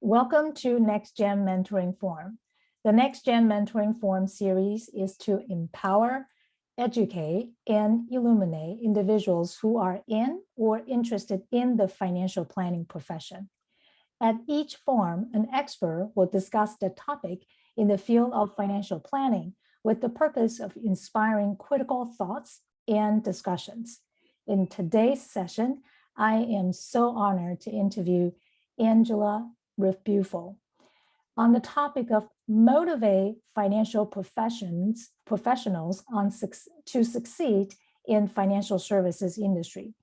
Welcome to Next Gen Mentoring Forum. The Next Gen Mentoring Forum series is to empower, educate, and illuminate individuals who are in or interested in the financial planning profession. At each forum, an expert will discuss the topic in the field of financial planning with the purpose of inspiring critical thoughts and discussions. In today's session, I am so honored to interview Angela Ribuffo on the topic of motivate financial professionals to succeed in financial services industry.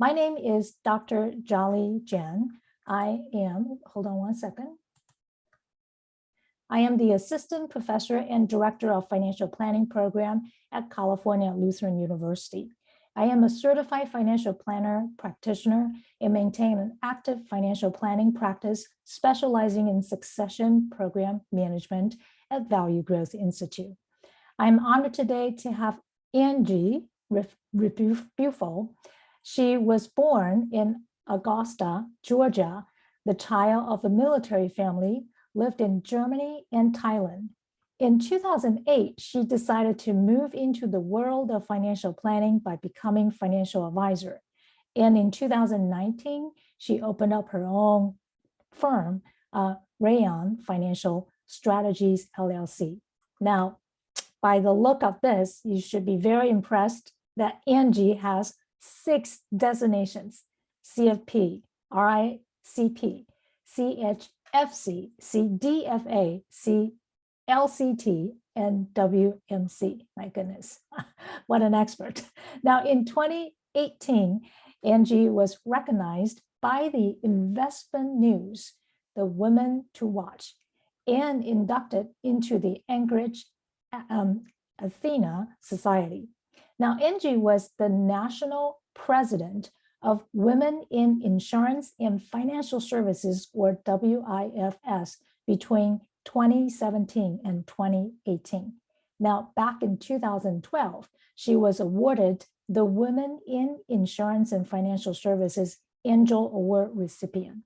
My name is Dr. Chia-Li. Hold on one second. I am the Assistant Professor and Director of Financial Planning Program at California Lutheran University. I am a certified financial planner practitioner and maintain an active financial planning practice specializing in succession program management at Value Growth Institute. I'm honored today to have Angie Ribuffo. She was born in Augusta, Georgia, the child of a military family, lived in Germany and Thailand. In 2008, she decided to move into the world of financial planning by becoming financial advisor. And in 2019, she opened up her own firm, Rayon Financial Strategies, LLC. Now, by the look of this, you should be very impressed that Angie has 6 designations: CFP, RICP, ChFC, CDFA, CLTC, and WMC. My goodness, what an expert. Now, in 2018, Angie was recognized by the Investment News, the Women to Watch, and inducted into the Anchorage Athena Society. Now, Angie was the national president of Women in Insurance and Financial Services, or WIFS, between 2017 and 2018. Now, back in 2012, she was awarded the Women in Insurance and Financial Services Angel Award recipient.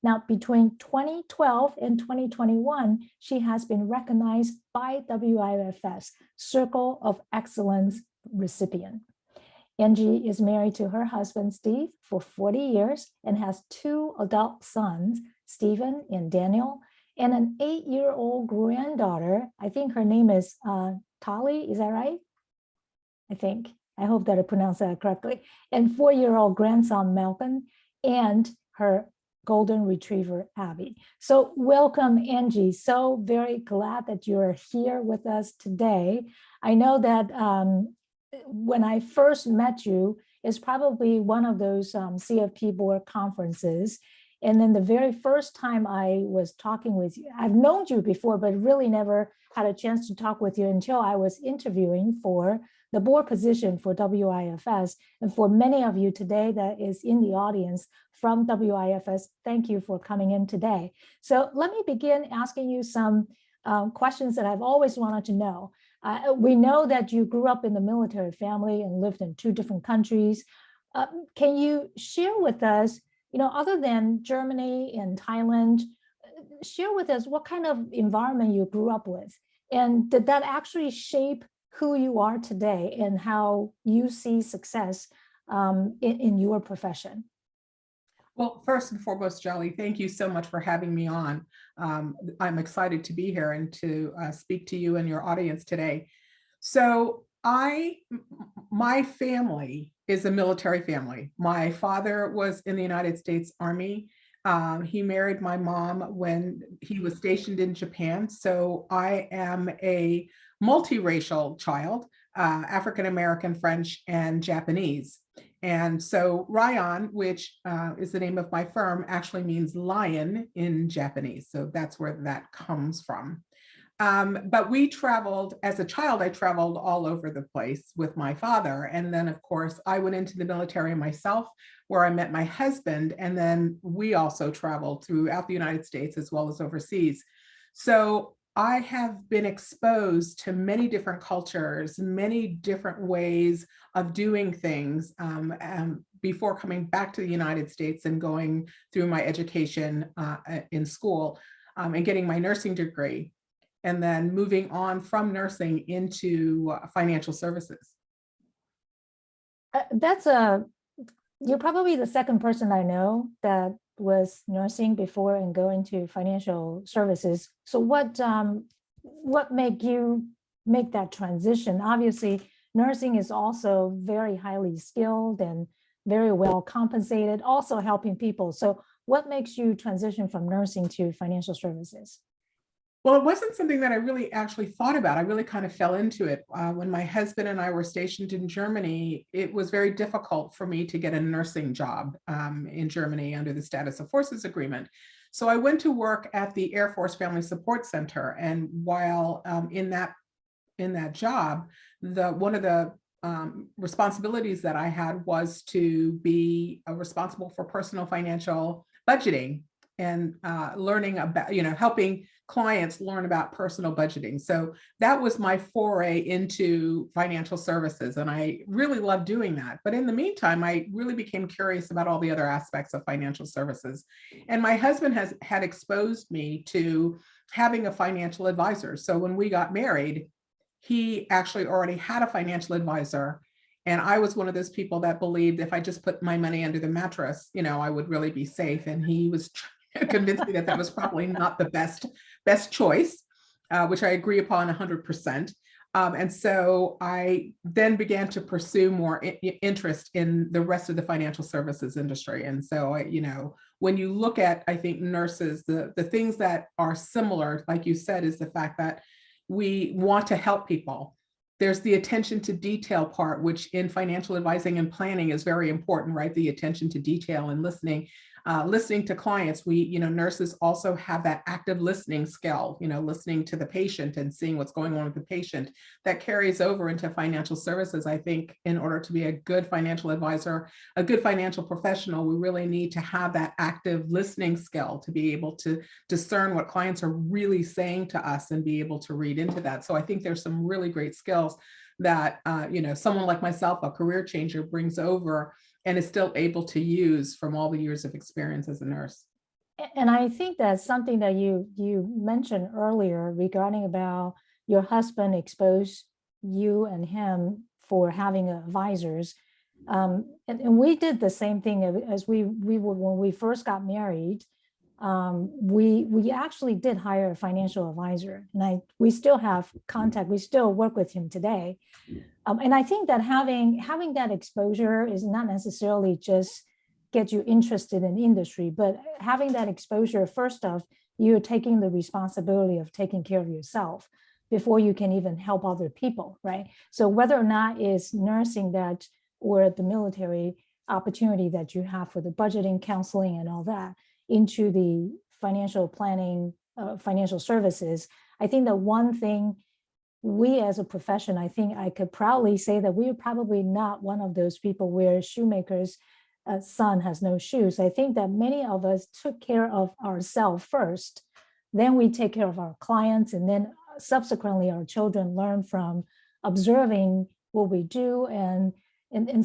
Now, between 2012 and 2021, she has been recognized by WIFS Circle of Excellence recipient. Angie is married to her husband, Steve, for 40 years and has 2 adult sons, Stephen and Daniel, and an 8-year-old granddaughter. I think her name is Tali, is that right? I hope that I pronounced that correctly. And 4-year-old grandson, Malcolm, and her golden retriever, Abby. So welcome, Angie. So very glad that you're here with us today. I know that when I first met you, it's probably one of those CFP board conferences. And then the very first time I was talking with you, I've known you before, but really never had a chance to talk with you until I was interviewing for the board position for WIFS. And for many of you today that is in the audience from WIFS, thank you for coming in today. So let me begin asking you some questions that I've always wanted to know. We know that you grew up in the military family and lived in 2 different countries. Can you share with us, other than Germany and Thailand, share with us what kind of environment you grew up with? And did that actually shape who you are today and how you see success in your profession? Well, first and foremost, Chia-Li, thank you so much for having me on. I'm excited to be here and to speak to you and your audience today. So my family is a military family. My father was in the United States Army. He married my mom when he was stationed in Japan. So I am a multiracial child, African-American, French, and Japanese. And so Rayon, which is the name of my firm, actually means lion in Japanese. So that's where that comes from. But we traveled, as a child, I traveled all over the place with my father. And then, of course, I went into the military myself, where I met my husband. And then we also traveled throughout the United States as well as overseas. So I have been exposed to many different cultures, many different ways of doing things before coming back to the United States and going through my education in school and getting my nursing degree, and then moving on from nursing into financial services. You're probably the second person I know that was nursing before and going to financial services. So what made you make that transition? Obviously, nursing is also very highly skilled and very well compensated, also helping people. So what makes you transition from nursing to financial services? Well, it wasn't something that I really actually thought about. I really kind of fell into it. When my husband and I were stationed in Germany, it was very difficult for me to get a nursing job in Germany under the Status of Forces Agreement. So I went to work at the Air Force Family Support Center. And while in that job, one of the responsibilities that I had was to be responsible for personal financial budgeting and learning about, helping clients learn about personal budgeting. So that was my foray into financial services. And I really loved doing that. But in the meantime, I really became curious about all the other aspects of financial services. And my husband had exposed me to having a financial advisor. So when we got married, he actually already had a financial advisor. And I was one of those people that believed if I just put my money under the mattress, I would really be safe. And he was convinced me that that was probably not the best choice, which I agree upon 100%. And so I then began to pursue more interest in the rest of the financial services industry. And so, when you look at, I think, nurses, the things that are similar, like you said, is the fact that we want to help people. There's the attention to detail part, which in financial advising and planning is very important, right? The attention to detail and listening to clients. Nurses also have that active listening skill, listening to the patient and seeing what's going on with the patient. That carries over into financial services. I think in order to be a good financial advisor, a good financial professional, we really need to have that active listening skill to be able to discern what clients are really saying to us and be able to read into that. So I think there's some really great skills that, someone like myself, a career changer, brings over and is still able to use from all the years of experience as a nurse. And I think that's something that you mentioned earlier regarding about your husband exposed you and him for having advisors. And we did the same thing as we would when we first got married. We actually did hire a financial advisor, and we still have contact. We still work with him today. And I think that having that exposure is not necessarily just get you interested in industry, but having that exposure, first off, you're taking the responsibility of taking care of yourself before you can even help other people, right? So whether or not it's nursing that or the military opportunity that you have for the budgeting, counseling, and all that into the financial planning, financial services, I think that one thing we as a profession, I think I could proudly say that we're probably not one of those people where shoemaker's son has no shoes. I think that many of us took care of ourselves first, then we take care of our clients, and then subsequently our children learn from observing what we do. And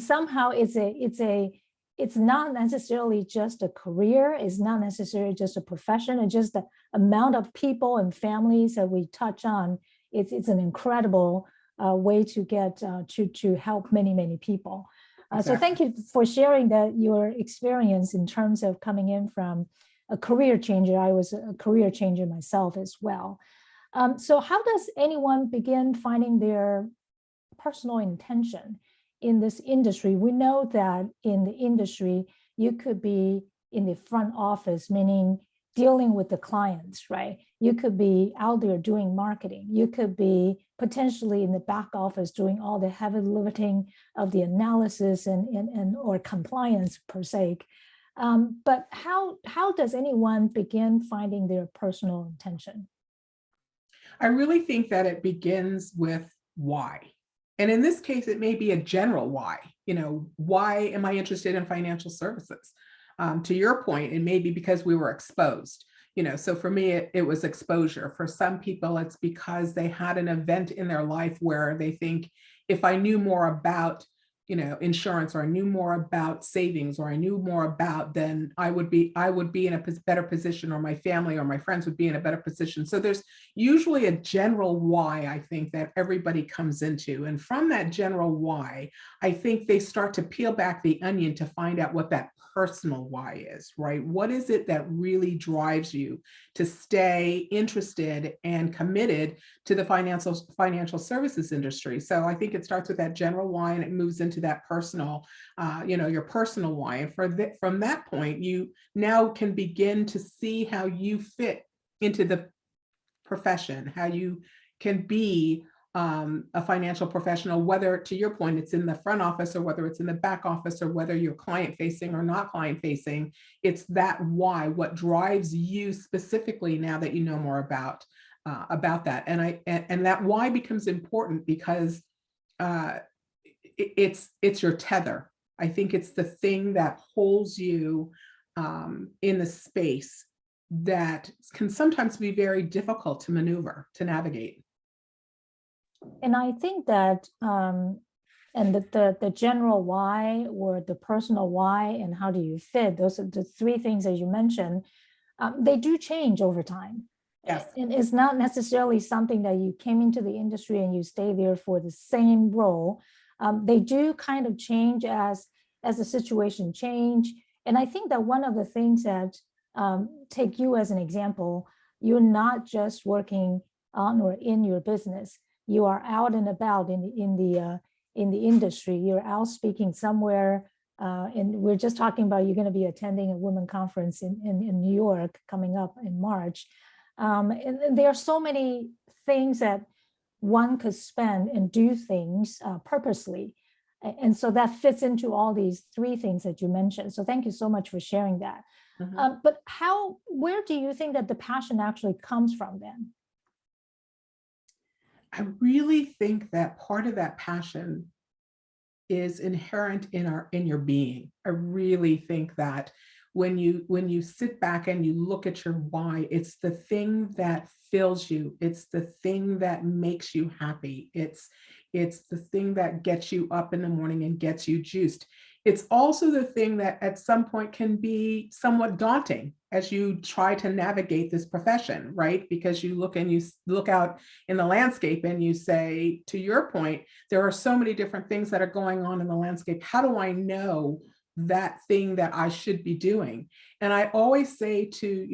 somehow it's not necessarily just a career, it's not necessarily just a profession, it's just the amount of people and families that we touch on. It's an incredible way to get to help many people. Exactly. So thank you for sharing your experience in terms of coming in from a career changer. I was a career changer myself as well. So how does anyone begin finding their personal intention in this industry? We know that in the industry, you could be in the front office, meaning dealing with the clients, right? You could be out there doing marketing. You could be potentially in the back office doing all the heavy lifting of the analysis and or compliance per se. But how does anyone begin finding their personal intention? I really think that it begins with why. And in this case, it may be a general why. Why am I interested in financial services? To your point, it may be because we were exposed. So for me, it was exposure. For some people, it's because they had an event in their life where they think, if I knew more about insurance, or I knew more about savings, or I knew more about, then I would be in a better position, or my family or my friends would be in a better position. So there's usually a general why, I think, that everybody comes into. And from that general why, I think they start to peel back the onion to find out what that personal why is, right? What is it that really drives you to stay interested and committed to the financial services industry? So I think it starts with that general why, and it moves into that personal, your personal why. And from that point, you now can begin to see how you fit into the profession, how you can be a financial professional, whether, to your point, it's in the front office, or whether it's in the back office, or whether you're client facing or not client facing. It's that why, what drives you specifically, now that you know more about that. And that why becomes important because it's your tether. I think it's the thing that holds you in the space that can sometimes be very difficult to maneuver, to navigate. And I think that, and the general why, or the personal why, and how do you fit, those are the three things that you mentioned. They do change over time. Yes. And it's not necessarily something that you came into the industry and you stay there for the same role. They do kind of change as the situation change. And I think that one of the things that, take you as an example, you're not just working on or in your business. You are out and about in the industry. You're out speaking somewhere, and we're just talking about you're going to be attending a women conference in New York coming up in March. And there are so many things that one could spend and do things purposely. And so that fits into all these three things that you mentioned. So thank you so much for sharing that. Mm-hmm. But where do you think that the passion actually comes from then? I really think that part of that passion is inherent in your being. I really think that when you sit back and you look at your why, it's the thing that fills you. It's the thing that makes you happy. It's the thing that gets you up in the morning and gets you juiced. It's also the thing that at some point can be somewhat daunting as you try to navigate this profession, right? Because you look out in the landscape and you say, to your point, there are so many different things that are going on in the landscape. How do I know that thing that I should be doing? And I always say to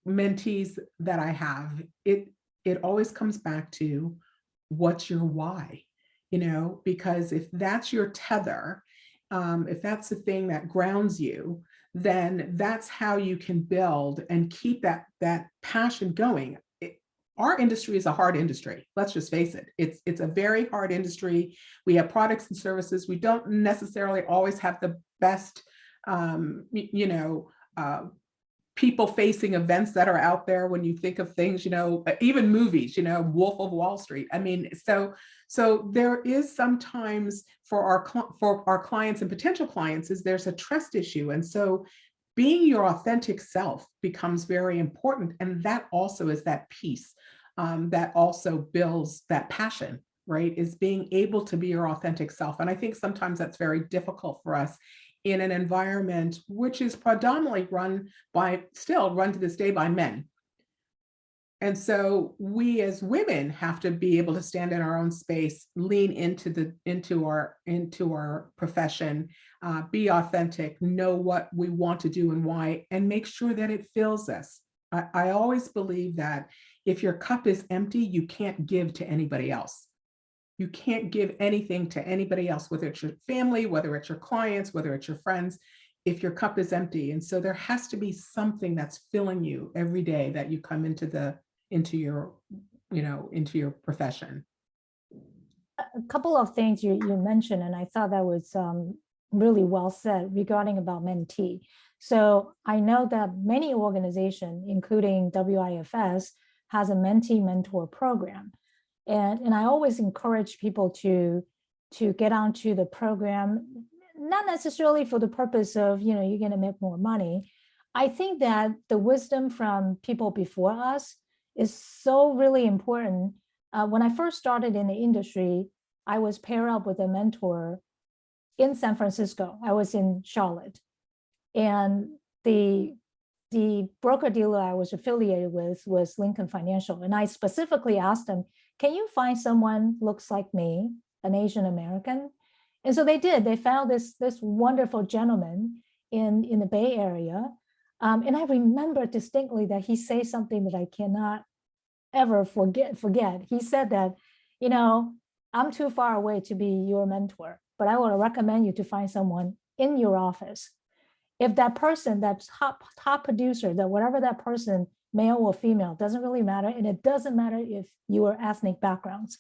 mentees that I have, it always comes back to, what's your why? Because if that's your tether, if that's the thing that grounds you, then that's how you can build and keep that passion going. Our industry is a hard industry. Let's just face it. It's a very hard industry. We have products and services. We don't necessarily always have the best, people facing events that are out there. When you think of things, even movies, Wolf of Wall Street. I mean, so there is sometimes for our clients and potential clients, there's a trust issue. And so being your authentic self becomes very important. And that also is that piece that also builds that passion, right? Is being able to be your authentic self. And I think sometimes that's very difficult for us in an environment which is predominantly run to this day by men. And so we as women have to be able to stand in our own space, lean into our profession, be authentic, know what we want to do and why, and make sure that it fills us. I always believe that if your cup is empty, you can't give to anybody else. You can't give anything to anybody else, whether it's your family, whether it's your clients, whether it's your friends, if your cup is empty. And so there has to be something that's filling you every day that you come into your profession. A couple of things you mentioned, and I thought that was really well said regarding about mentee. So I know that many organizations, including WIFS, has a mentee mentor program. And I always encourage people to get onto the program, not necessarily for the purpose of, you're going to make more money, I think that the wisdom from people before us is so really important. When I first started in the industry, I was paired up with a mentor in San Francisco. I was in Charlotte, and the broker dealer I was affiliated with was Lincoln Financial, and I specifically asked them, "Can you find someone looks like me, an Asian American?" And so they did. They found this wonderful gentleman in the Bay Area, and I remember distinctly that he said something that I cannot ever forget. He said that, you know, I'm too far away to be your mentor, but I would recommend you to find someone in your office. If that person, that top producer, that whatever that person, male or female, doesn't really matter, and it doesn't matter if you are ethnic backgrounds.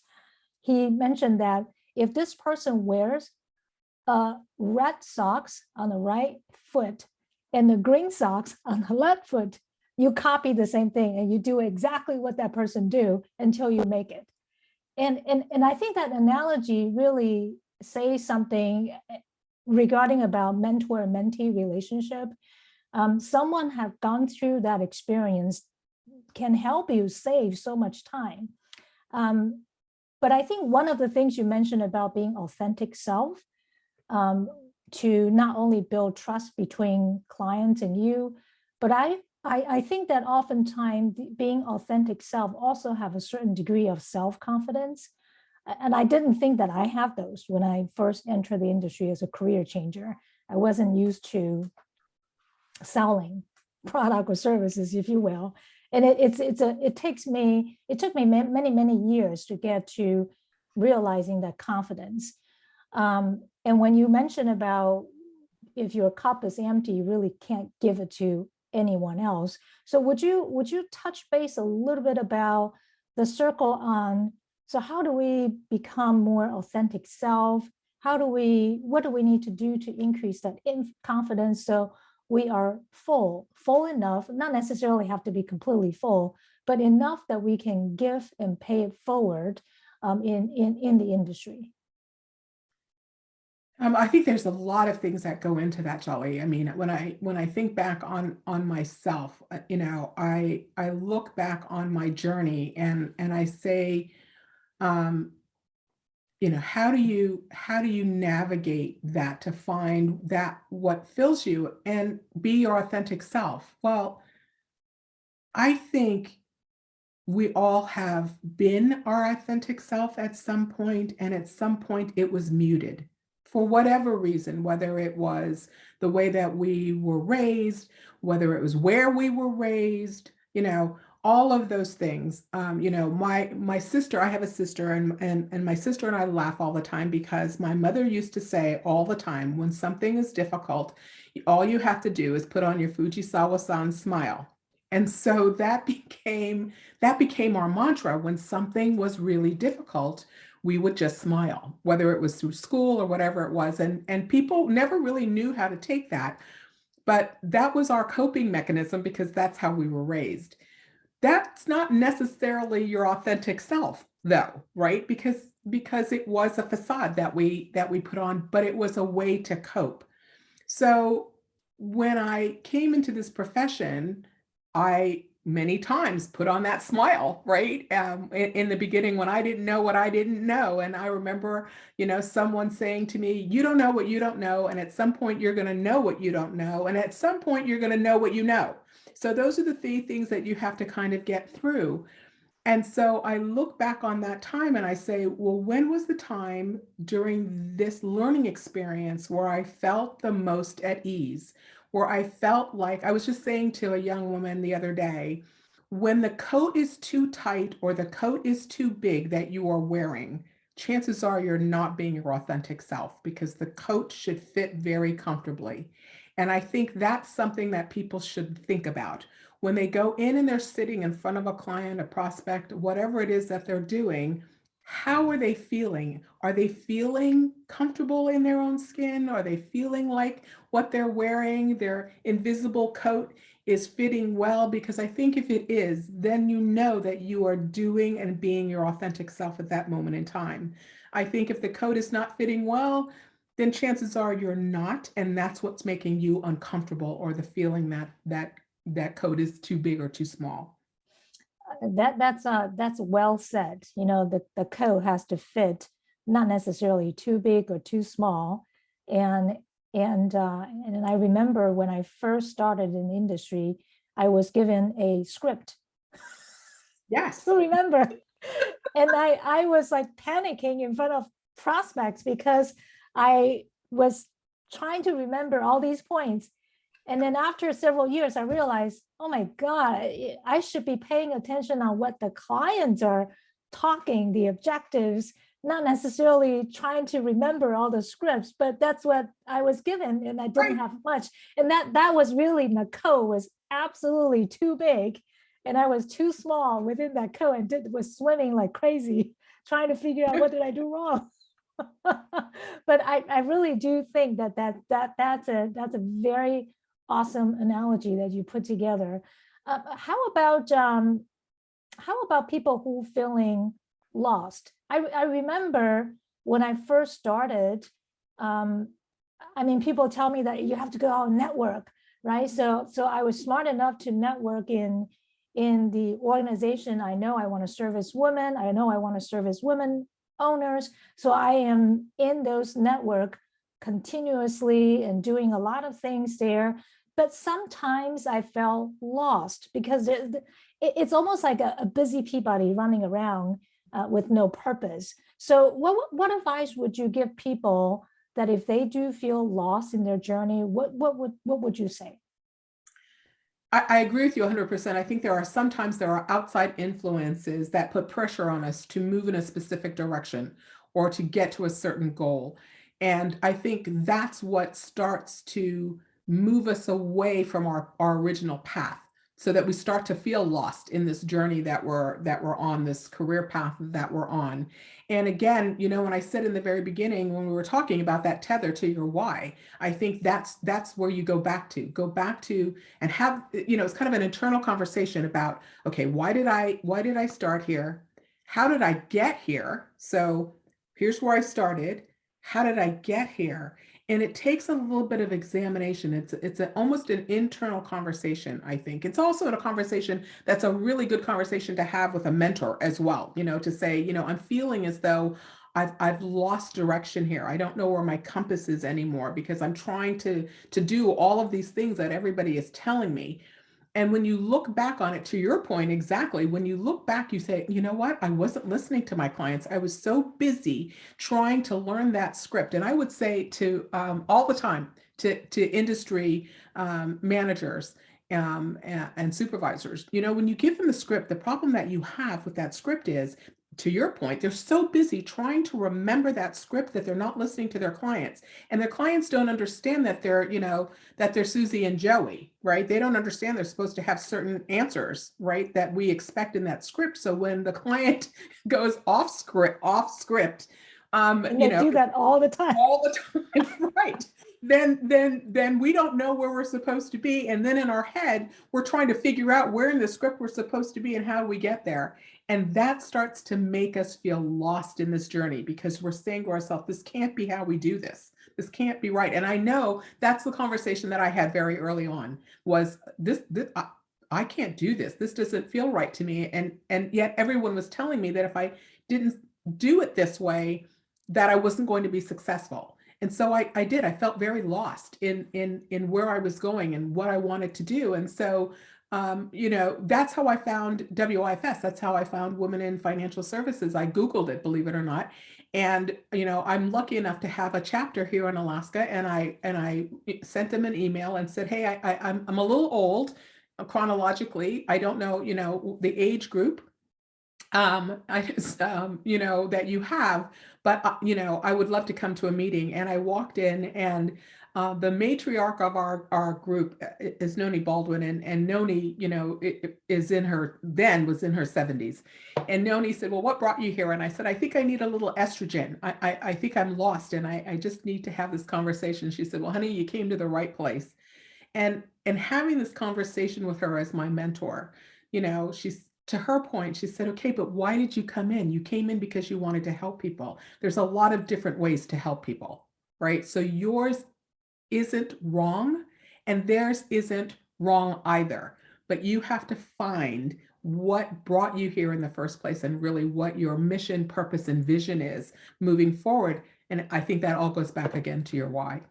He mentioned that if this person wears red socks on the right foot and the green socks on the left foot, you copy the same thing and you do exactly what that person do until you make it. And I think that analogy really says something regarding about mentor and mentee relationship. Someone have gone through that experience can help you save so much time. But I think one of the things you mentioned about being authentic self, to not only build trust between clients and you, but I think that oftentimes being authentic self also have a certain degree of self-confidence. And I didn't think that I have those when I first entered the industry as a career changer. I wasn't used to selling product or services, if you will. And it took me many years to get to realizing that confidence. And when you mention about if your cup is empty, you really can't give it to anyone else. So would you touch base a little bit about the circle on, so how do we become more authentic self? What do we need to do to increase that confidence so we are full enough, not necessarily have to be completely full, but enough that we can give and pay it forward in the industry? I think there's a lot of things that go into that, Chia-Li. I mean, when I think back on myself, you know, I look back on my journey and I say, you know, how do you navigate that to find that what fills you and be your authentic self? Well, I think we all have been our authentic self at some point, and at some point it was muted for whatever reason, whether it was the way that we were raised, whether it was where we were raised, you know, all of those things. You know, my sister, I have a sister, and my sister and I laugh all the time because my mother used to say all the time, when something is difficult, all you have to do is put on your Fujisawa-san smile. And so that became our mantra. When something was really difficult, we would just smile, whether it was through school or whatever it was. And people never really knew how to take that. But that was our coping mechanism because that's how we were raised. That's not necessarily your authentic self, though, right? Because it was a facade that we put on, but it was a way to cope. So when I came into this profession, I many times put on that smile, right? In the beginning when I didn't know what I didn't know. And I remember, you know, someone saying to me, you don't know what you don't know. And at some point you're going to know what you don't know. And at some point you're going to know what you know. So those are the three things that you have to kind of get through. And so I look back on that time and I say, well, when was the time during this learning experience where I felt the most at ease, where I felt like, I was just saying to a young woman the other day, when the coat is too tight or the coat is too big that you are wearing, chances are you're not being your authentic self because the coat should fit very comfortably. And I think that's something that people should think about when they go in and they're sitting in front of a client, a prospect, whatever it is that they're doing. How are they feeling? Are they feeling comfortable in their own skin? Are they feeling like what they're wearing, their invisible coat, is fitting well? Because I think if it is, then you know that you are doing and being your authentic self at that moment in time. I think if the coat is not fitting well, then chances are you're not, and that's what's making you uncomfortable, or the feeling that code is too big or too small. That's well said. You know, the code has to fit, not necessarily too big or too small. And and I remember when I first started in the industry, I was given a script Yes. to remember. And I was like panicking in front of prospects because I was trying to remember all these points. And then after several years, I realized, oh my God, I should be paying attention on what the clients are talking, the objectives, not necessarily trying to remember all the scripts, but that's what I was given and I didn't Right. have much. And that was really, the code was absolutely too big. And I was too small within that code and was swimming like crazy, trying to figure out what did I do wrong. But I really do think that's a very awesome analogy that you put together. How about people who feeling lost? I remember when I first started, um, I mean, people tell me that you have to go out and network, right? So I was smart enough to network in the organization. I know I want to service women. I know I want to service women owners. So I am in those network continuously and doing a lot of things there. But sometimes I felt lost because it's almost like a busy Peabody running around with no purpose. So what advice would you give people that if they do feel lost in their journey, what would you say? I agree with you 100%. I think sometimes there are outside influences that put pressure on us to move in a specific direction or to get to a certain goal. And I think that's what starts to move us away from our original path, so that we start to feel lost in this journey that we're on, this career path that we're on. And again, when I said in the very beginning, when we were talking about that tether to your why, I think that's where you go back to and have, it's kind of an internal conversation about, okay, why did I start here? How did I get here? So here's where I started. How did I get here? And it takes a little bit of examination. Almost an internal conversation, I think. It's also a conversation that's a really good conversation to have with a mentor as well, to say, I'm feeling as though I've lost direction here. I don't know where my compass is anymore because I'm trying to do all of these things that everybody is telling me. And when you look back on it, to your point, exactly, when you look back, you say, you know what? I wasn't listening to my clients. I was so busy trying to learn that script. And I would say to all the time to industry managers and supervisors, when you give them the script, the problem that you have with that script is, to your point, they're so busy trying to remember that script that they're not listening to their clients. And their clients don't understand that they're Susie and Joey, right? They don't understand they're supposed to have certain answers, right, that we expect in that script. So when the client goes off script, And they do that all the time. all the time, right? Then we don't know where we're supposed to be. And then in our head, we're trying to figure out where in the script we're supposed to be and how we get there. And that starts to make us feel lost in this journey because we're saying to ourselves, this can't be how we do this. This can't be right. And I know that's the conversation that I had very early on was this I can't do this. This doesn't feel right to me. And yet everyone was telling me that if I didn't do it this way, that I wasn't going to be successful. And so I did. I felt very lost in where I was going and what I wanted to do. And so that's how I found WIFS. That's how I found Women in Financial Services. I Googled it, believe it or not. And I'm lucky enough to have a chapter here in Alaska. And I sent them an email and said, hey, I'm a little old chronologically. I don't know, the age group I just, that you have, but, I would love to come to a meeting. And I walked in and the matriarch of our group is Noni Baldwin, and Noni, was in her 70s. And Noni said, well, what brought you here? And I said, I think I need a little estrogen. I think I'm lost and I just need to have this conversation. She said, well, honey, you came to the right place. And having this conversation with her as my mentor, she's, to her point, she said, okay, but why did you come in? You came in because you wanted to help people. There's a lot of different ways to help people. right? So yours isn't wrong and theirs isn't wrong either. But you have to find what brought you here in the first place and really what your mission, purpose, and vision is moving forward. And I think that all goes back again to your why.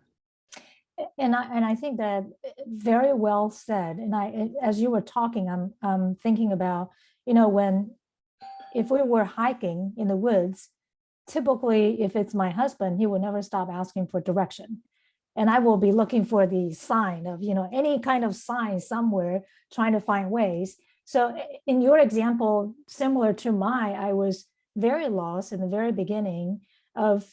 And I think that very well said. And as you were talking, I'm thinking about, if we were hiking in the woods, typically if it's my husband, he will never stop asking for direction. And I will be looking for the sign of, any kind of sign somewhere, trying to find ways. So in your example, similar to I was very lost in the very beginning of,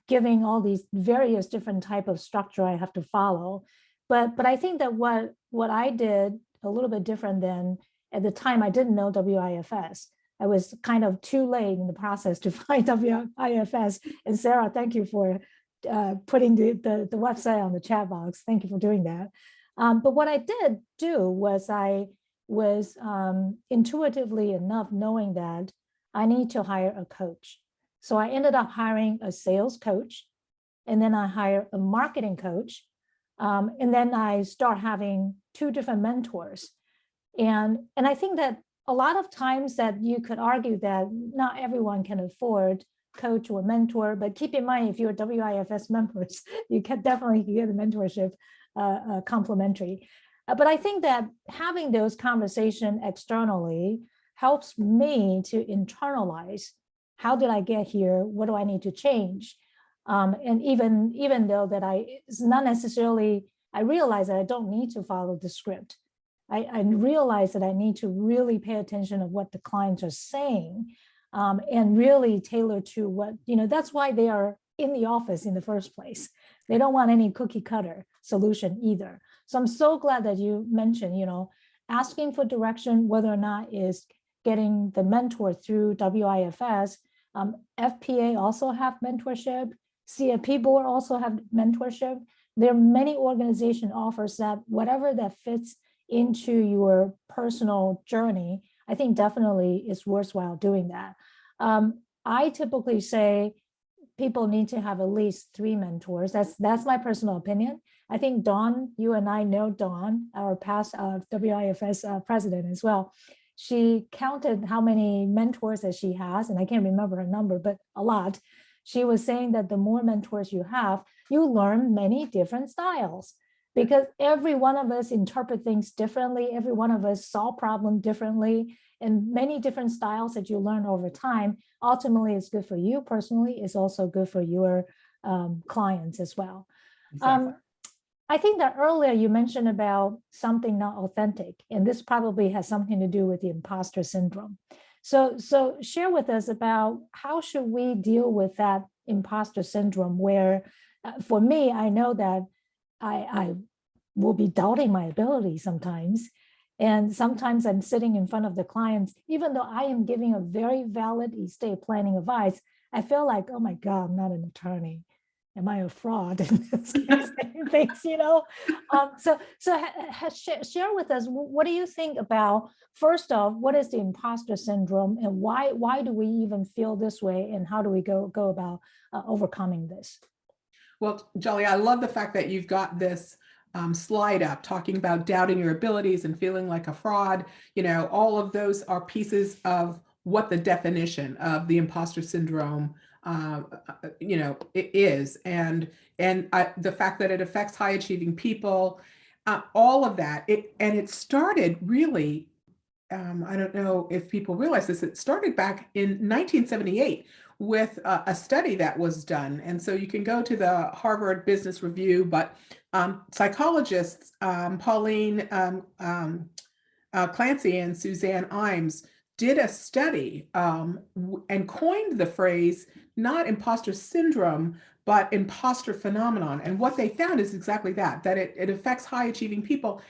giving all these various different type of structure I have to follow. But I think that what I did a little bit different than at the time I didn't know WIFS. I was kind of too late in the process to find WIFS. And Sarah, thank you for putting the website on the chat box. Thank you for doing that. But what I did do was I was intuitively enough knowing that I need to hire a coach. So I ended up hiring a sales coach, and then I hired a marketing coach. And then I start having 2 different mentors. And I think that a lot of times that you could argue that not everyone can afford coach or mentor, but keep in mind, if you're WIFS members, you can definitely get the mentorship complimentary. But I think that having those conversations externally helps me to internalize, how did I get here? What do I need to change? And even though that it's not necessarily, I realize that I don't need to follow the script. I realize that I need to really pay attention of what the clients are saying, and really tailor to what, that's why they are in the office in the first place. They don't want any cookie cutter solution either. So I'm so glad that you mentioned, asking for direction, whether or not is getting the mentor through WIFS. FPA also have mentorship. CFP board also have mentorship. There are many organization offers that whatever that fits into your personal journey, I think definitely is worthwhile doing that. I typically say people need to have at least 3 mentors. That's my personal opinion. I think Dawn, you and I know Dawn, our past WIFS president as well. She counted how many mentors that she has, and I can't remember her number, but a lot. She was saying that the more mentors you have, you learn many different styles, because every one of us interpret things differently. Every one of us solve problems differently, and many different styles that you learn over time. Ultimately, it's good for you personally. It's also good for your clients as well. Exactly. I think that earlier you mentioned about something not authentic, and this probably has something to do with the imposter syndrome. So share with us about how should we deal with that imposter syndrome, where for me, I know that I will be doubting my ability sometimes. And sometimes I'm sitting in front of the clients, even though I am giving a very valid estate planning advice, I feel like, oh my God, I'm not an attorney. Am I a fraud in this case? Things, So share with us, what do you think about, first off, what is the imposter syndrome, and why do we even feel this way, and how do we go about overcoming this? Well, Chia-Li, I love the fact that you've got this slide up talking about doubting your abilities and feeling like a fraud. All of those are pieces of what the definition of the imposter syndrome it is, and the fact that it affects high achieving people, all of that. It started really, I don't know if people realize this, it started back in 1978 with a study that was done. And so you can go to the Harvard Business Review, but psychologists, Pauline Clancy and Suzanne Imes, did a study and coined the phrase, not imposter syndrome, but imposter phenomenon. And what they found is exactly that it affects high achieving people.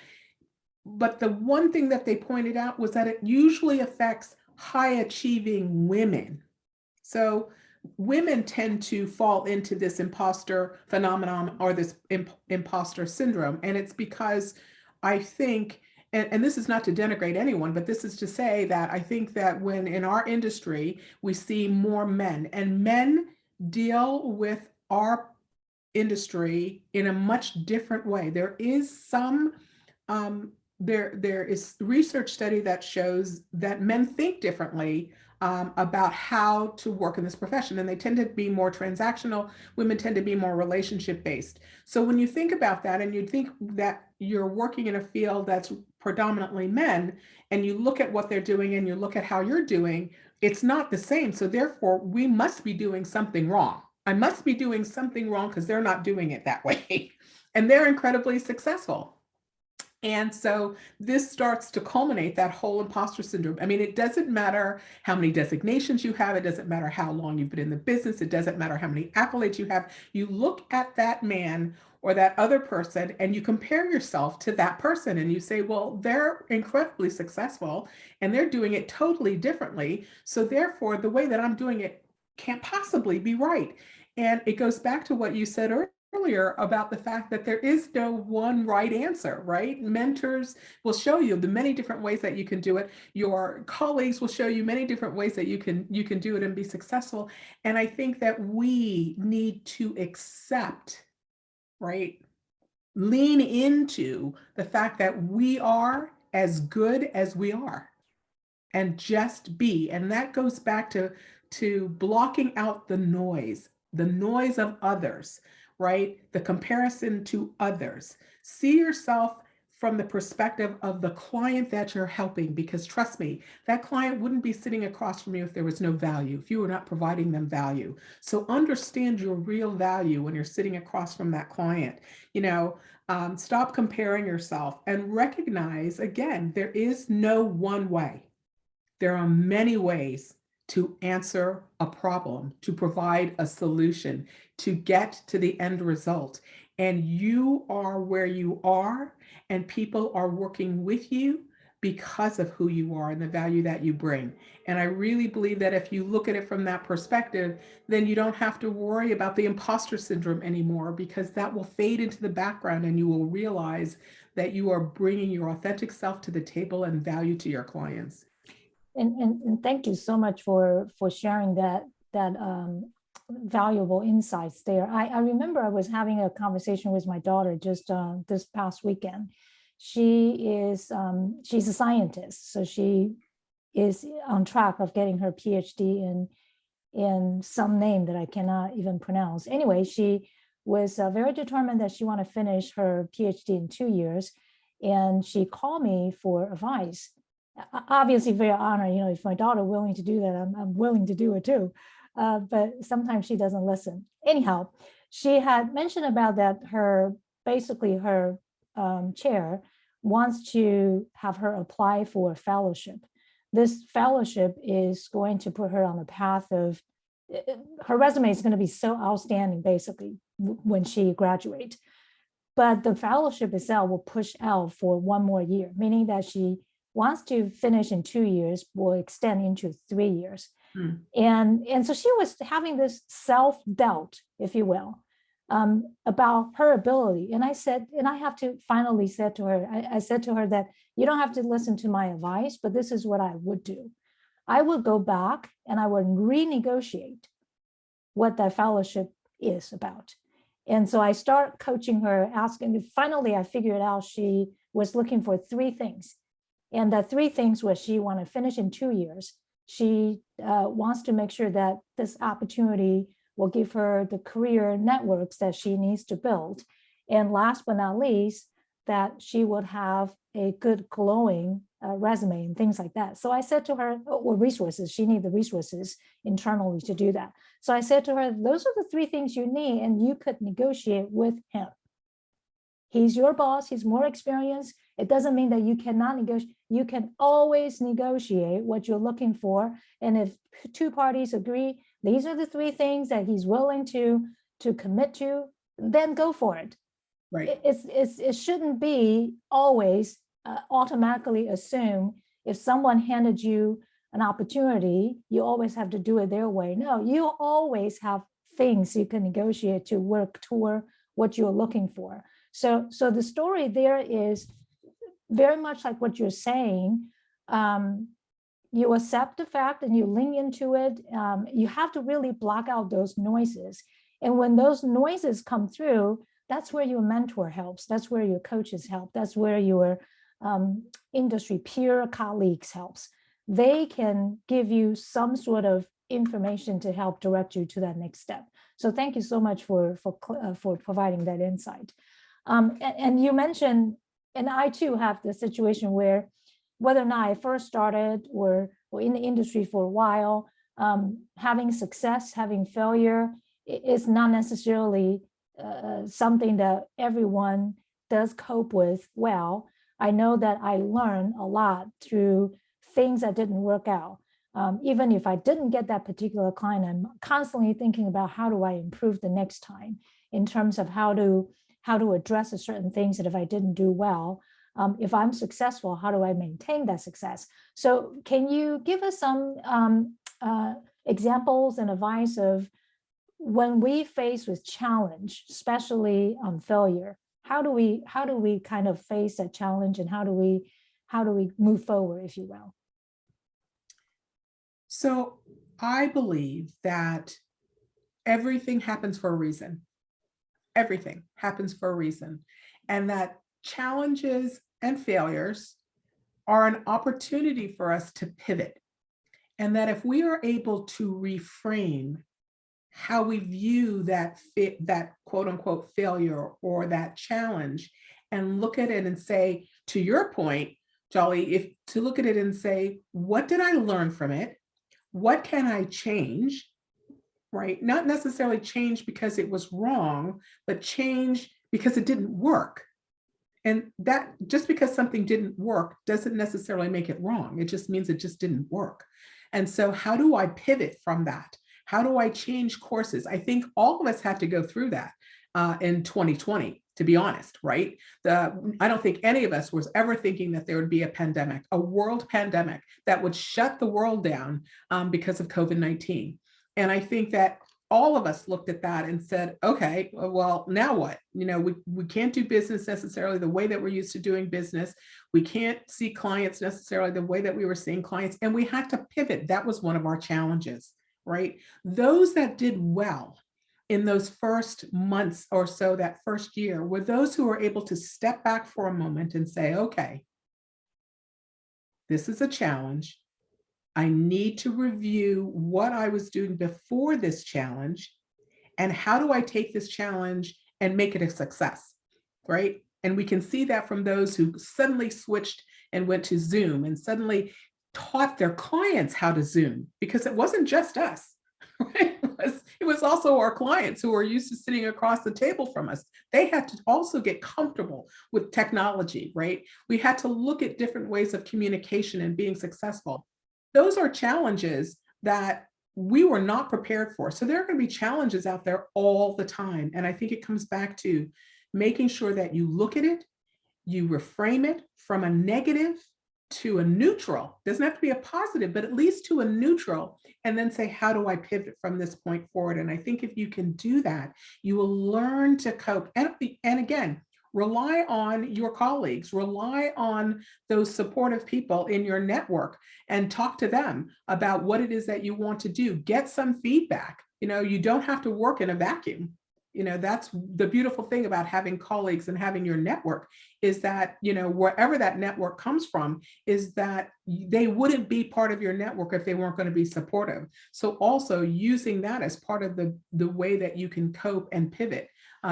But the one thing that they pointed out was that it usually affects high achieving women. So women tend to fall into this imposter phenomenon or this imposter syndrome. And it's because I think, and this is not to denigrate anyone, but this is to say that I think that when in our industry, we see more men, and men deal with our industry in a much different way. There is some, there is research study that shows that men think differently about how to work in this profession, and they tend to be more transactional. Women tend to be more relationship based. So when you think about that, and you think that you're working in a field that's predominantly men, and you look at what they're doing and you look at how you're doing, it's not the same. So therefore, we must be doing something wrong. I must be doing something wrong because they're not doing it that way. And they're incredibly successful. And so this starts to culminate that whole imposter syndrome. I mean, it doesn't matter how many designations you have. It doesn't matter how long you've been in the business. It doesn't matter how many accolades you have. You look at that man or that other person and you compare yourself to that person and you say, well, they're incredibly successful and they're doing it totally differently. So therefore, the way that I'm doing it can't possibly be right. And it goes back to what you said earlier about the fact that there is no one right answer, right? Mentors will show you the many different ways that you can do it. Your colleagues will show you many different ways that you can do it and be successful. And I think that we need to accept, right? Lean into the fact that we are as good as we are and just be. And that goes back to blocking out the noise of others, right? The comparison to others. See yourself from the perspective of the client that you're helping, because trust me, that client wouldn't be sitting across from you if there was no value, if you were not providing them value. So understand your real value when you're sitting across from that client. You know, stop comparing yourself and recognize, again, there is no one way. There are many ways to answer a problem, to provide a solution, to get to the end result. And you are where you are, and people are working with you because of who you are and the value that you bring. And I really believe that if you look at it from that perspective, then you don't have to worry about the imposter syndrome anymore, because that will fade into the background and you will realize that you are bringing your authentic self to the table and value to your clients. And thank you so much for sharing that valuable insights there. I remember I was having a conversation with my daughter just this past weekend. She's a scientist, so she is on track of getting her PhD in some name that I cannot even pronounce. Anyway, she was very determined that she wanted to finish her PhD in 2 years, and she called me for advice. Obviously very honored, you know, if my daughter willing to do that, I'm willing to do it too. But sometimes she doesn't listen. Anyhow, she had mentioned about that basically her chair wants to have her apply for a fellowship. This fellowship is going to put her on the path of, her resume is going to be so outstanding basically when she graduates. But the fellowship itself will push out for 1 more year, meaning that she wants to finish in 2 years, will extend into 3 years. And so she was having this self-doubt, if you will, about her ability. And I said, and I have to finally said to her, I said to her that you don't have to listen to my advice, but this is what I would do. I would go back and I would renegotiate what that fellowship is about. And so I start coaching her, asking, finally I figured out she was looking for 3 things. And the 3 things was she wanted to finish in 2 years. She wants to make sure that this opportunity will give her the career networks that she needs to build. And last but not least, that she would have a good glowing resume and things like that. So I said to her, well, resources, she needs the resources internally to do that. So I said to her, those are the 3 things you need, and you could negotiate with him. He's your boss, he's more experienced. It doesn't mean that you cannot negotiate. You can always negotiate what you're looking for. And if 2 parties agree, these are the 3 things that he's willing to commit to, then go for it. Right. It shouldn't be always automatically assume if someone handed you an opportunity, you always have to do it their way. No, you always have things you can negotiate to work toward what you're looking for. So the story there is very much like what you're saying. You accept the fact and you lean into it. You have to really block out those noises. And when those noises come through, that's where your mentor helps. That's where your coaches help. That's where your industry peer colleagues helps. They can give you some sort of information to help direct you to that next step. So thank you so much for providing that insight. And you mentioned, and I too have the situation where whether or not I first started or in the industry for a while, having success, having failure is not necessarily something that everyone does cope with well. I know that I learned a lot through things that didn't work out. Even if I didn't get that particular client, I'm constantly thinking about how do I improve the next time in terms of how to address a certain things that if I didn't do well, if I'm successful, how do I maintain that success? So can you give us some examples and advice of when we face with challenge, especially on failure, how do we kind of face that challenge, and how do we move forward, if you will? So I believe that everything happens for a reason. Everything happens for a reason. And that challenges and failures are an opportunity for us to pivot. And that if we are able to reframe how we view that quote unquote failure or that challenge and look at it and say, to your point, Chia-Li, to look at it and say, what did I learn from it? What can I change? Right? Not necessarily change because it was wrong, but change because it didn't work. And that just because something didn't work doesn't necessarily make it wrong. It just means it just didn't work. And so how do I pivot from that? How do I change courses? I think all of us had to go through that in 2020, to be honest, right? I don't think any of us was ever thinking that there would be a pandemic, a world pandemic that would shut the world down because of COVID-19. And I think that all of us looked at that and said, okay, well, now what? You know, we can't do business necessarily the way that we're used to doing business. We can't see clients necessarily the way that we were seeing clients, and we had to pivot. That was one of our challenges, right? Those that did well in those first months or so, that first year, were those who were able to step back for a moment and say, okay, this is a challenge. I need to review what I was doing before this challenge, and how do I take this challenge and make it a success, right? And we can see that from those who suddenly switched and went to Zoom and suddenly taught their clients how to Zoom, because it wasn't just us, right? It was also our clients who were used to sitting across the table from us. They had to also get comfortable with technology, right? We had to look at different ways of communication and being successful. Those are challenges that we were not prepared for. So there are going to be challenges out there all the time. And I think it comes back to making sure that you look at it, you reframe it from a negative to a neutral. Doesn't have to be a positive, but at least to a neutral, and then say, how do I pivot from this point forward? And I think if you can do that, you will learn to cope. And again, rely on your colleagues, rely on those supportive people in your network, and talk to them about what it is that you want to do. Get some feedback. You know, you don't have to work in a vacuum. You know, that's the beautiful thing about having colleagues and having your network, is that, you know, wherever that network comes from, is that they wouldn't be part of your network if they weren't going to be supportive. So also using that as part of the way that you can cope and pivot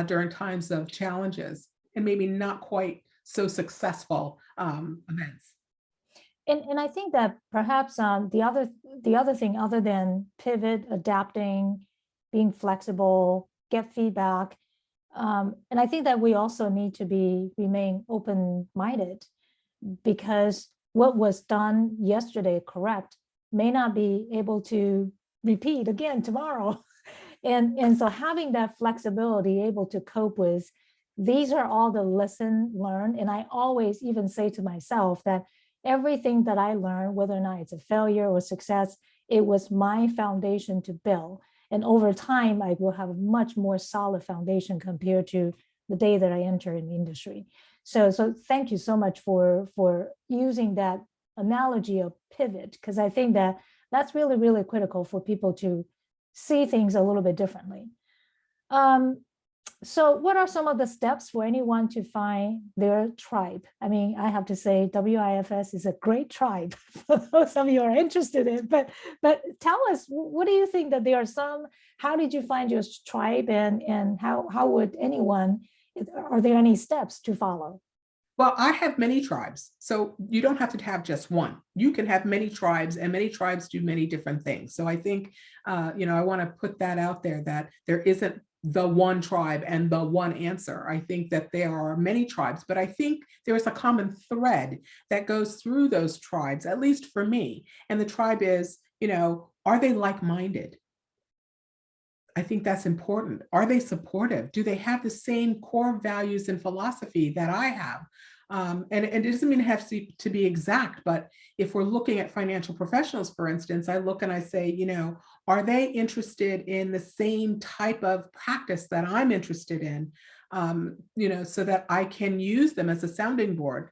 during times of challenges and maybe not quite so successful events. And I think that perhaps the other thing, other than pivot, adapting, being flexible, get feedback, and I think that we also need to remain open-minded, because what was done yesterday correct may not be able to repeat again tomorrow. And so having that flexibility, able to cope with, these are all the lessons learned. And I always even say to myself that everything that I learned, whether or not it's a failure or success, it was my foundation to build. And over time, I will have a much more solid foundation compared to the day that I entered in the industry. So thank you so much for using that analogy of pivot, because I think that that's really, really critical for people to see things a little bit differently. So what are some of the steps for anyone to find their tribe? I mean, I have to say WIFS is a great tribe for those of you who are interested in, but tell us, what do you think that there are some, how did you find your tribe, and how would anyone, are there any steps to follow? Well, I have many tribes, so you don't have to have just one. You can have many tribes, and many tribes do many different things. So I think, I want to put that out there, that there isn't the one tribe and the one answer. I think that there are many tribes, but I think there is a common thread that goes through those tribes, at least for me. And the tribe is, are they like-minded? I think that's important. Are they supportive? Do they have the same core values and philosophy that I have? And it doesn't mean it has to be exact, but if we're looking at financial professionals, for instance, I look and I say, are they interested in the same type of practice that I'm interested in? So that I can use them as a sounding board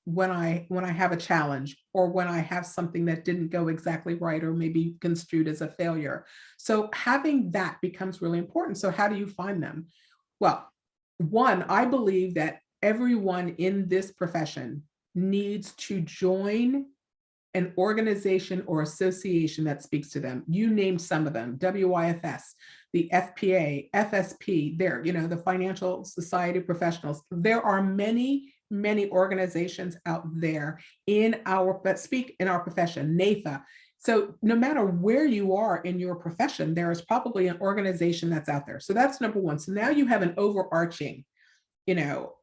when I have a challenge, or when I have something that didn't go exactly right, or maybe construed as a failure. So having that becomes really important. So how do you find them? Well, one, I believe that everyone in this profession needs to join an organization or association that speaks to them. You named some of them: WIFS, the FPA, FSP, the Financial Society of Professionals. There are many organizations out there that speak in our profession, NAFA. So no matter where you are in your profession, there is probably an organization that's out there. So that's number one. So now you have an overarching,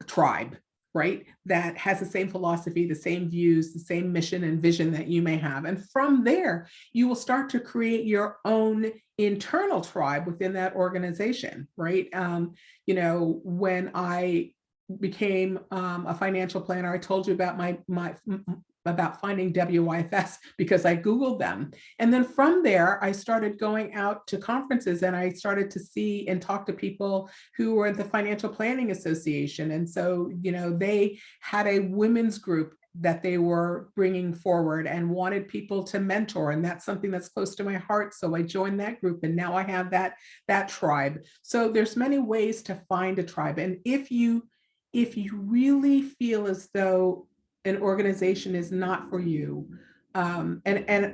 tribe, right? That has the same philosophy, the same views, the same mission and vision that you may have. And from there, you will start to create your own internal tribe within that organization, right? When I became a financial planner, I told you about about finding WIFS because I Googled them. And then from there, I started going out to conferences, and I started to see and talk to people who were at the Financial Planning Association. And so, they had a women's group that they were bringing forward and wanted people to mentor. And that's something that's close to my heart. So I joined that group, and now I have that tribe. So there's many ways to find a tribe. And if you really feel as though an organization is not for you, and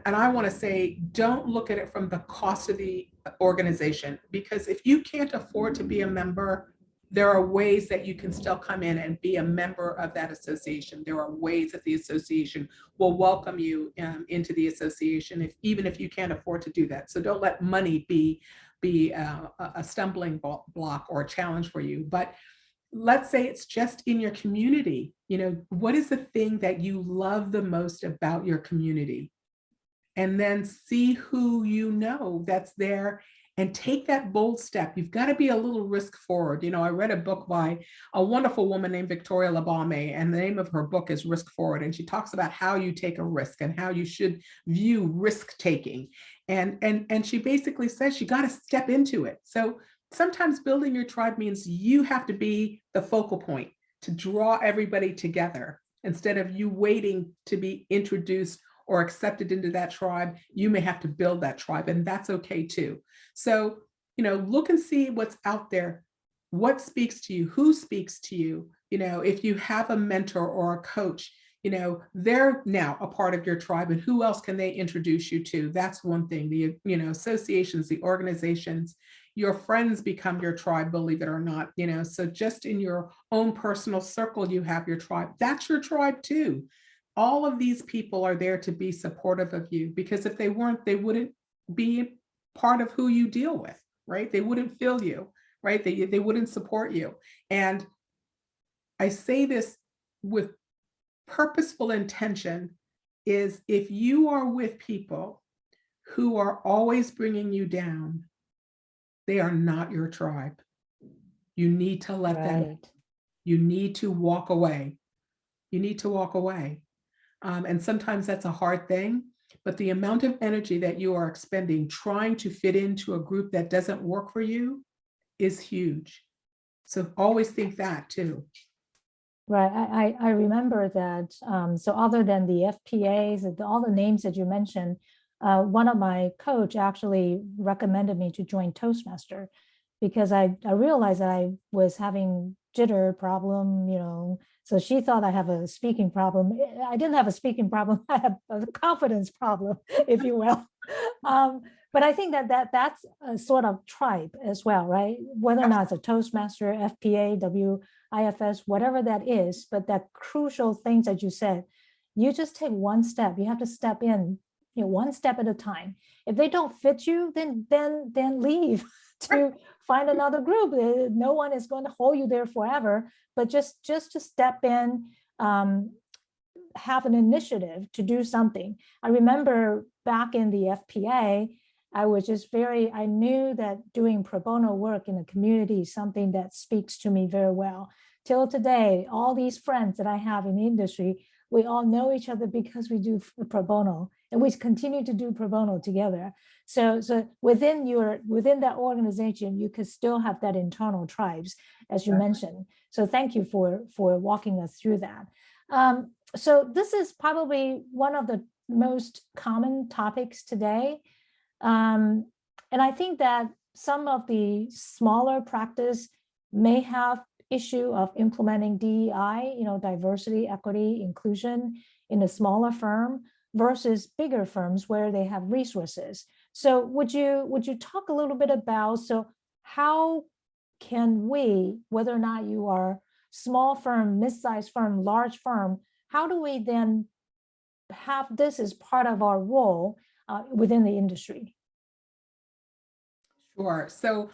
I want to say, don't look at it from the cost of the organization, because if you can't afford to be a member, there are ways that you can still come in and be a member of that association. There are ways that the association will welcome you into the association, even if you can't afford to do that. So don't let money be a stumbling block or a challenge for you. But let's say it's just in your community. What is the thing that you love the most about your community? And then see who that's there, and take that bold step. You've got to be a little risk forward. I read a book by a wonderful woman named Victoria Labame, and the name of her book is Risk Forward. And she talks about how you take a risk and how you should view risk taking. And she basically says you got to step into it. So sometimes building your tribe means you have to be the focal point to draw everybody together. Instead of you waiting to be introduced or accepted into that tribe, you may have to build that tribe, and that's okay too. So, look and see what's out there. What speaks to you? Who speaks to you? If you have a mentor or a coach, they're now a part of your tribe, and who else can they introduce you to? That's one thing. The, associations, the organizations, your friends become your tribe, believe it or not. So just in your own personal circle, you have your tribe. That's your tribe too. All of these people are there to be supportive of you, because if they weren't, they wouldn't be part of who you deal with, right? They wouldn't feel you, right? They wouldn't support you. And I say this with purposeful intention, is if you are with people who are always bringing you down, they are not your tribe. You need to let them, you need to walk away. You need to walk away. And sometimes that's a hard thing, but the amount of energy that you are expending trying to fit into a group that doesn't work for you is huge. So always think that too. Right. I remember that. So other than the FPAs and all the names that you mentioned, one of my coach actually recommended me to join Toastmaster. because I realized that I was having jitter problem, so she thought I have a speaking problem. I didn't have a speaking problem. I have a confidence problem, if you will. But I think that's a sort of tribe as well, right? Whether or not it's a Toastmaster, FPA, WIFS, whatever that is, but that crucial things that you said, you just take one step. You have to step in, one step at a time. If they don't fit you, then leave to find another group. No one is going to hold you there forever, but just to step in, have an initiative to do something. I remember back in the FPA, I knew that doing pro bono work in the community is something that speaks to me very well. Till today, all these friends that I have in the industry, we all know each other because we do pro bono, and we continue to do pro bono together. So within that organization, you could still have that internal tribes, as you mentioned. So thank you for walking us through that. So this is probably one of the most common topics today. And I think that some of the smaller practice may have issue of implementing DEI, diversity, equity, inclusion in a smaller firm versus bigger firms where they have resources. So would you talk a little bit about, so how can we, whether or not you are small firm, mid-sized firm, large firm, how do we then have this as part of our role within the industry? Sure. So,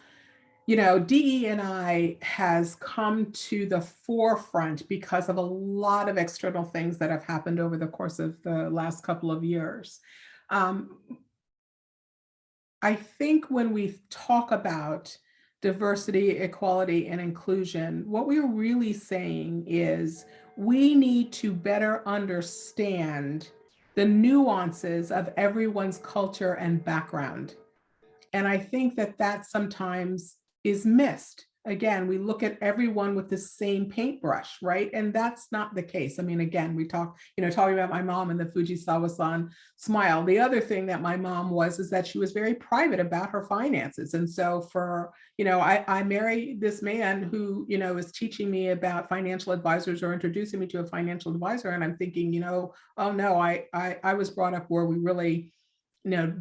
DE&I has come to the forefront because of a lot of external things that have happened over the course of the last couple of years. I think when we talk about diversity, equality, and inclusion, what we're really saying is we need to better understand the nuances of everyone's culture and background. And I think that sometimes is missed. Again, we look at everyone with the same paintbrush, right? And that's not the case. I mean, again, we talking about my mom and the Fujisawa-san smile. The other thing that my mom is that she was very private about her finances. And so I married this man who, is teaching me about financial advisors or introducing me to a financial advisor. And I'm thinking, oh no, I was brought up where we really,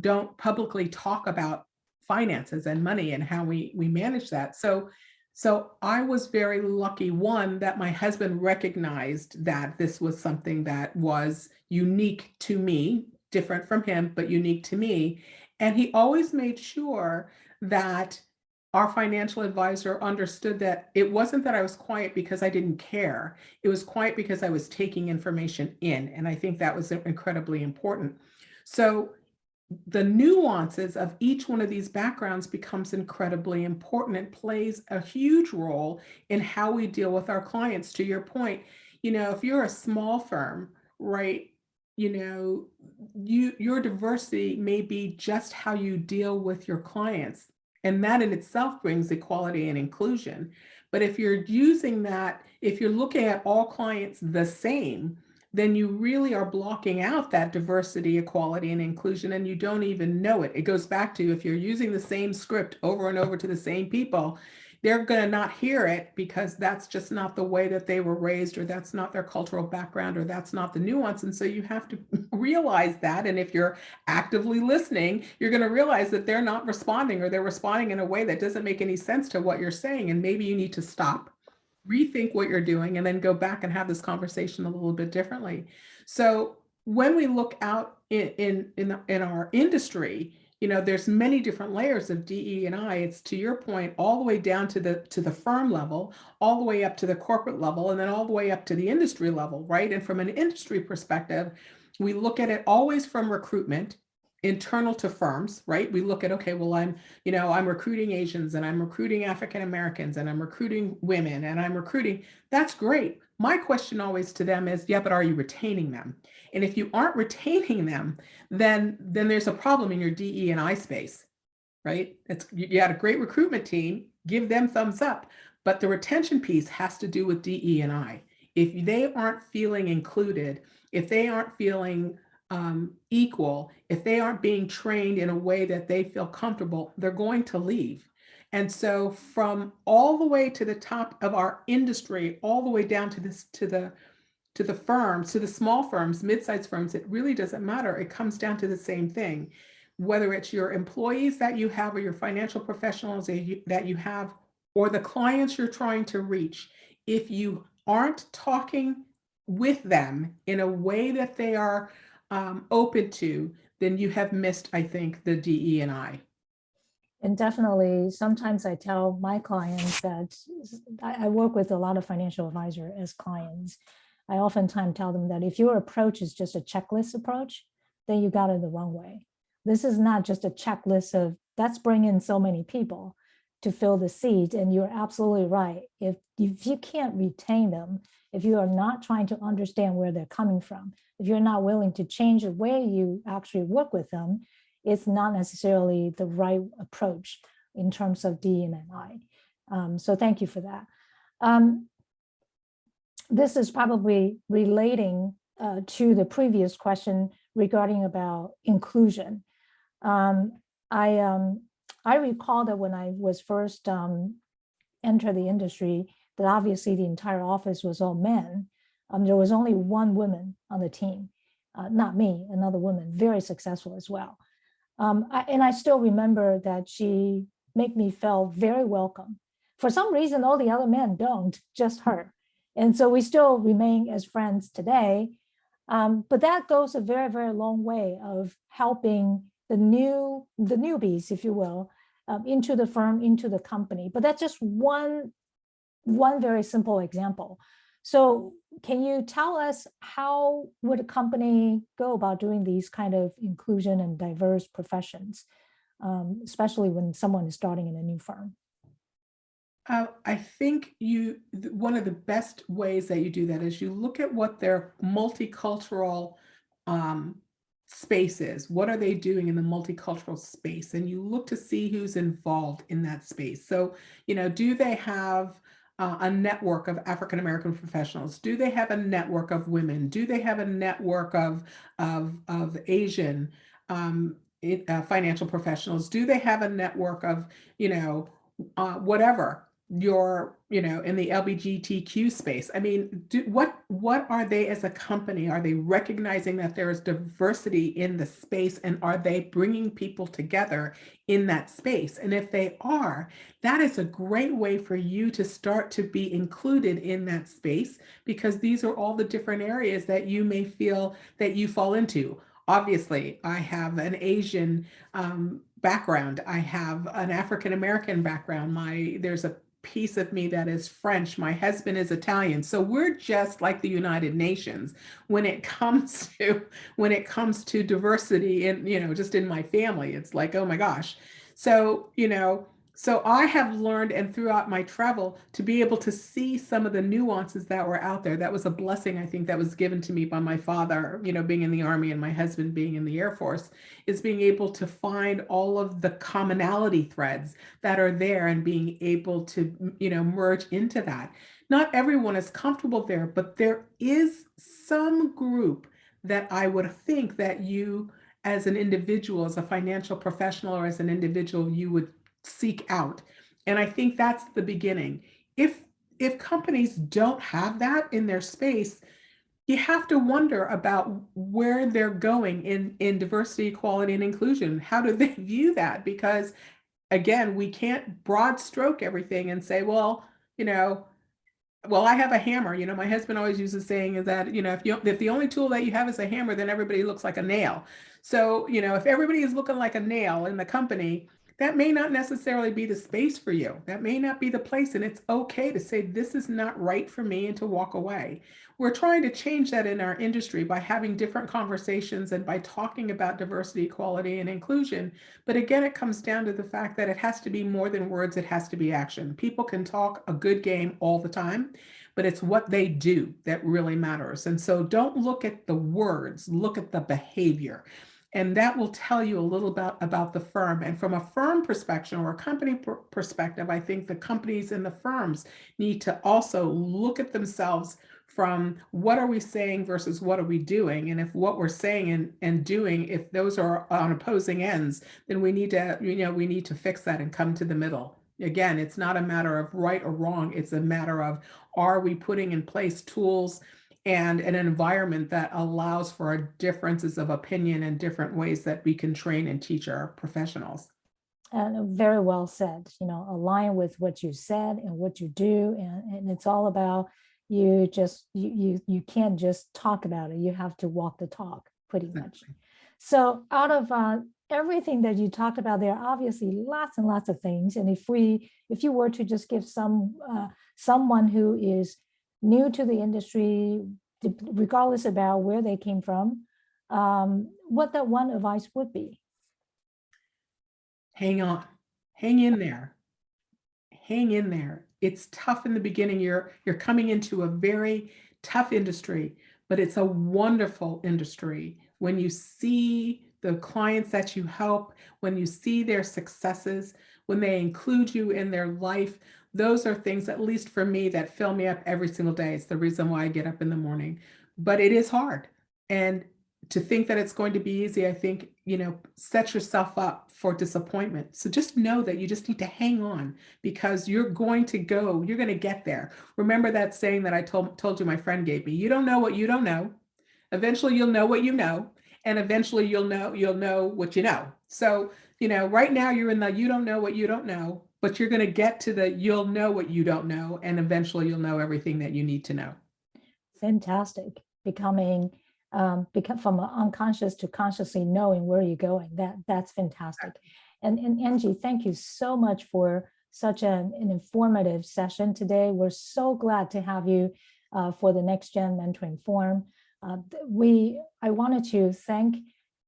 don't publicly talk about finances and money and how we manage that. So I was very lucky, one, that my husband recognized that this was something that was unique to me, different from him, but unique to me. And he always made sure that our financial advisor understood that it wasn't that I was quiet because I didn't care. It was quiet because I was taking information in. And I think that was incredibly important. So the nuances of each one of these backgrounds becomes incredibly important and plays a huge role in how we deal with our clients. To your point, if you're a small firm, right, your diversity may be just how you deal with your clients. And that in itself brings equality and inclusion. But if you're using that, if you're looking at all clients the same, then you really are blocking out that diversity, equality, and inclusion, and you don't even know it. It goes back to, if you're using the same script over and over to the same people, they're going to not hear it because that's just not the way that they were raised, or that's not their cultural background, or that's not the nuance. And so you have to realize that. And if you're actively listening, you're going to realize that they're not responding, or they're responding in a way that doesn't make any sense to what you're saying. And maybe you need to stop, rethink what you're doing, and then go back and have this conversation a little bit differently. So when we look out in our industry, there's many different layers of DE&I. It's, to your point, all the way down to the firm level, all the way up to the corporate level, and then all the way up to the industry level, right? And from an industry perspective, we look at it always from recruitment, internal to firms, right? We look at, okay, well, I'm recruiting Asians, and I'm recruiting African Americans, and I'm recruiting women, and I'm recruiting, that's great. My question always to them is, yeah, but are you retaining them? And if you aren't retaining them, then there's a problem in your DE&I space, right? You had a great recruitment team, give them thumbs up, but the retention piece has to do with DE&I. If they aren't feeling included, if they aren't feeling equal, if they aren't being trained in a way that they feel comfortable, they're going to leave. And so from all the way to the top of our industry, all the way down to this, to the firms, to the small firms, mid-sized firms, it really doesn't matter. It comes down to the same thing, whether it's your employees that you have or your financial professionals that you have, or the clients you're trying to reach. If you aren't talking with them in a way that they are open to, then you have missed, I think, the DE and I. And definitely, sometimes I tell my clients that I work with a lot of financial advisors as clients. I oftentimes tell them that if your approach is just a checklist approach, then you got it the wrong way. This is not just a checklist of let's bring in so many people to fill the seat. And you're absolutely right. If you can't retain them, if you are not trying to understand where they're coming from, if you're not willing to change the way you actually work with them, it's not necessarily the right approach in terms of D and I. So thank you for that. This is probably relating to the previous question regarding about inclusion. I recall that when I was first entered the industry, that obviously the entire office was all men. There was only one woman on the team, not me, another woman, very successful as well. And I still remember that she made me feel very welcome. For some reason, all the other men don't, just her. And so we still remain as friends today. But that goes a very, very long way of helping the newbies, if you will, into the firm, into the company. But that's just one very simple example. So can you tell us how would a company go about doing these kind of inclusion and diverse professions, especially when someone is starting in a new firm? I think one of the best ways that you do that is you look at what their multicultural space is. What are they doing in the multicultural space? And you look to see who's involved in that space. So, do they have a network of African American professionals? Do they have a network of women? Do they have a network of Asian financial professionals? Do they have a network of whatever you're in the LGBTQ space? I mean, what are they as a company? Are they recognizing that there is diversity in the space, and are they bringing people together in that space? And if they are, that is a great way for you to start to be included in that space, because these are all the different areas that you may feel that you fall into. Obviously, I have an Asian background. I have an African American background. There's a piece of me that is French. My husband is Italian. So we're just like the United Nations when it comes to diversity, and just in my family. It's like, oh my gosh. So so I have learned, and throughout my travel, to be able to see some of the nuances that were out there. That was a blessing, I think, that was given to me by my father, being in the Army, and my husband being in the Air Force, is being able to find all of the commonality threads that are there and being able to, merge into that. Not everyone is comfortable there, but there is some group that I would think that you, as an individual, as a financial professional, or as an individual, you would seek out. And I think that's the beginning. If companies don't have that in their space, you have to wonder about where they're going in diversity, equality, and inclusion. How do they view that? Because again, we can't broad stroke everything and say, well, I have a hammer. My husband always uses saying is that, if the only tool that you have is a hammer, then everybody looks like a nail. So, if everybody is looking like a nail in the company, that may not necessarily be the space for you. That may not be the place. And it's okay to say, this is not right for me, and to walk away. We're trying to change that in our industry by having different conversations and by talking about diversity, equality, and inclusion. But again, it comes down to the fact that it has to be more than words. It has to be action. People can talk a good game all the time, but it's what they do that really matters. And so don't look at the words, look at the behavior. And that will tell you a little about the firm. And from a firm perspective, or a company perspective, I think the companies and the firms need to also look at themselves from what are we saying versus what are we doing. And if what we're saying and doing, if those are on opposing ends, then we need to fix that and come to the middle. Again, it's not a matter of right or wrong. It's a matter of, are we putting in place tools and an environment that allows for differences of opinion and different ways that we can train and teach our professionals. And very well said, align with what you said and what you do. And it's all about you can't just talk about it. You have to walk the talk pretty much. So out of everything that you talked about, there are obviously lots and lots of things. And if you were to just give someone who is new to the industry, regardless about where they came from, what that one advice would be? Hang on, hang in there, hang in there. It's tough in the beginning. You're coming into a very tough industry, but it's a wonderful industry. When you see the clients that you help, when you see their successes, when they include you in their life, those are things, at least for me, that fill me up every single day. It's the reason why I get up in the morning. But it is hard. And to think that it's going to be easy, I think, set yourself up for disappointment. So just know that you just need to hang on, because you're going to get there. Remember that saying that I told you my friend gave me: you don't know what you don't know. Eventually you'll know what you know, and eventually you'll know what you know. So, right now you're in the you don't know what you don't know, but you're going to get to the you'll know what you don't know, and eventually you'll know everything that you need to know. Fantastic. Become from unconscious to consciously knowing where you're going. That's fantastic. And Angie, thank you so much for such an informative session today. We're so glad to have you for the Next Gen Mentoring Forum. I wanted to thank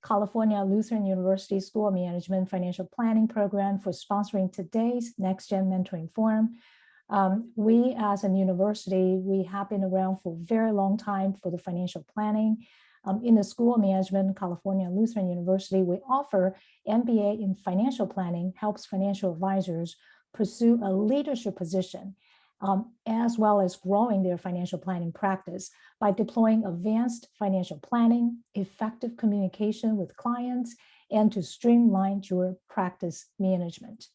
California Lutheran University School of Management Financial Planning Program for sponsoring today's Next Gen Mentoring Forum. We as a university, we have been around for a very long time for the financial planning. In the School of Management, California Lutheran University, we offer MBA in financial planning, helps financial advisors pursue a leadership position, as well as growing their financial planning practice by deploying advanced financial planning, effective communication with clients, and to streamline your practice management.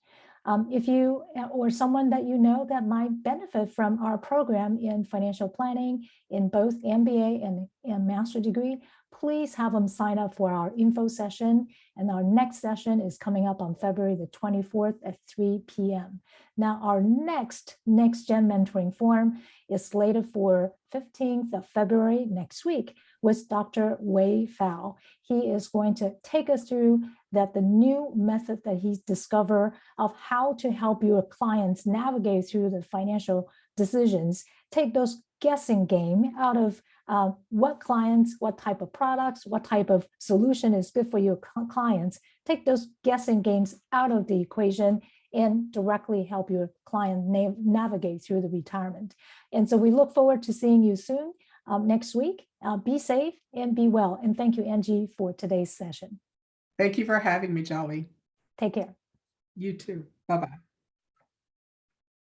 If you or someone that you know that might benefit from our program in financial planning in both MBA and master degree, please have them sign up for our info session. And our next session is coming up on February the 24th at 3 p.m. Now, our next Gen Mentoring Forum is slated for 15th of February next week with Dr. Wei Fao. He is going to take us through the new method that he's discovered of how to help your clients navigate through the financial decisions, take those guessing game out of what clients, what type of products, what type of solution is good for your clients, take those guessing games out of the equation and directly help your client navigate through the retirement. And so we look forward to seeing you soon next week. Be safe and be well. And thank you, Angie, for today's session. Thank you for having me, Chia-Li. Take care. You too. Bye-bye.